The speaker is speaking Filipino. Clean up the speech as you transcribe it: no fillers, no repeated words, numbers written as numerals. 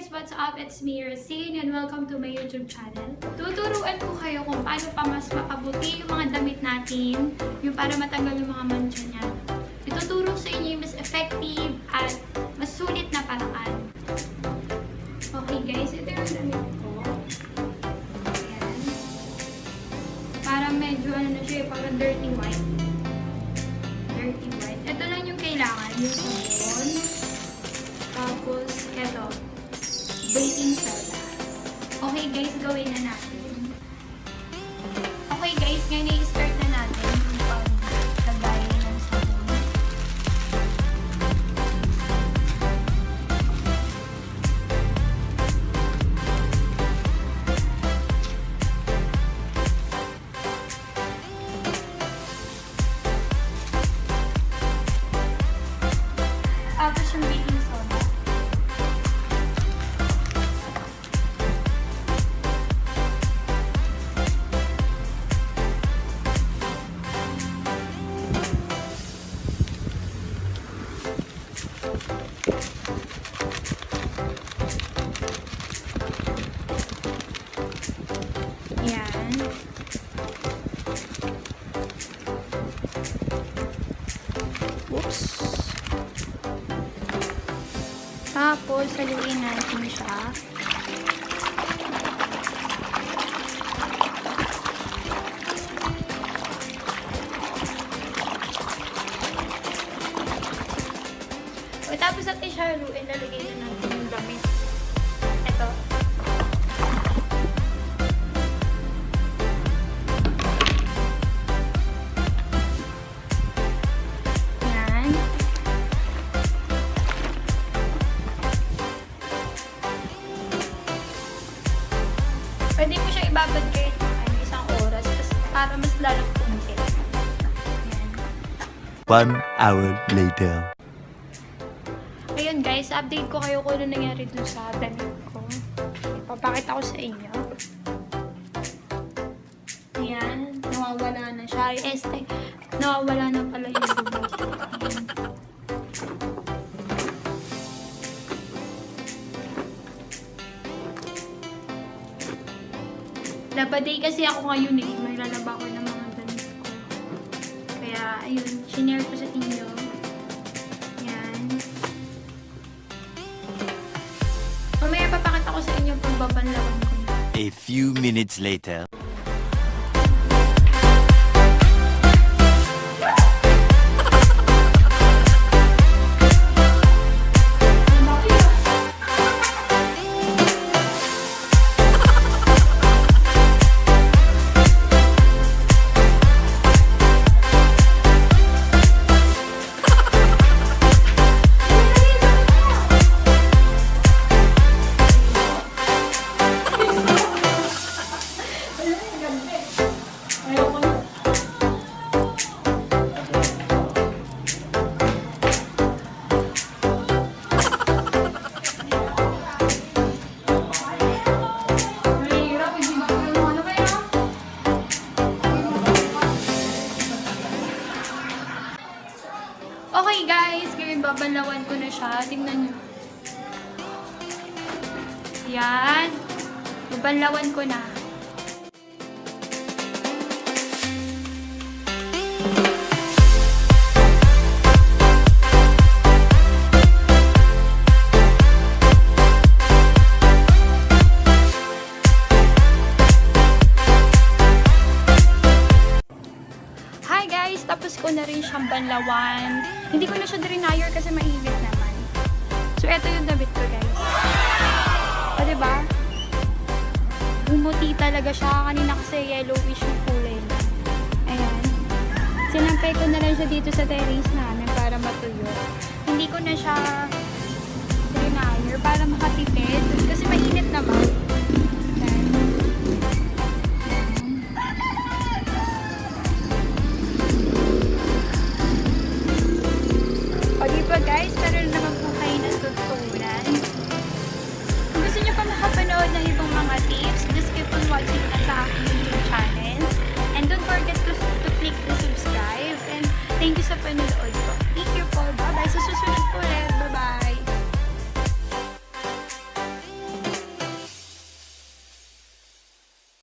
what's up? It's me, Racine, and welcome to my YouTube channel. Tuturuan ko kayo kung paano pa mas mapabuti yung mga damit natin, yung para matanggal yung mga mancha niya. Ituturo sa inyo yung mas effective at mas sulit na paraan. Okay guys, ito yung damit ko. Ayan. Parang medyo ano na siya, parang dirty white. Dirty white. Ito lang yung kailangan, yung sabon. Tapos, ito. Baking soda. Okay guys, gawin na natin. Okay guys, ngayon i-start na natin yung pag-lagay ng sabon. Tapos yung baking soda. Yan. Oops. Tapos, haluin natin siya. O, tapos natin siya haluin, lalagay na natin yung damit. Ito. Yan. Pwede mo siya ibabad kahit isang oras para mas lalong kumikit. Yan. 1 hour later. Ayun guys, update ko kayo kung ano nangyari dun sa damit ko. Papakita ko sa inyo. Ayan, nawawala na siya. Nawawala na pala yung dumi. Ayan. Labaday kasi ako ngayon eh. May lalaba ko ng mga damit ko. Kaya, ayun, shinare ko sa inyo. Yan. Mamaya papakita ko sa inyo pag babanlawan ko na. A few minutes later. Okay guys, ngayon babalawan ko na siya. Tingnan nyo. Yan. Babalawan ko na. Hi guys! Tapos ko na rin siyang banlawan. Hindi ko na siya drenyer kasi mainit naman. So, eto yung damit ko guys. O, diba? Bumuti talaga siya. Kanina kasi yellowish yung kulay niya. Ayan. Sinampay ko na lang siya dito sa terrace namin para matuyo. Hindi ko na siya drenyer para makatipid. Kasi mainit naman. Ayan. O diba guys, meron naman po kayo natutunan. Kung gusto nyo pa makapanood ng ibang mga tips, just keep on watching na sa aking YouTube channel. And don't forget to click the subscribe. And thank you sa panonood po. Thank you po. Bye-bye. Sa susunod po ulit.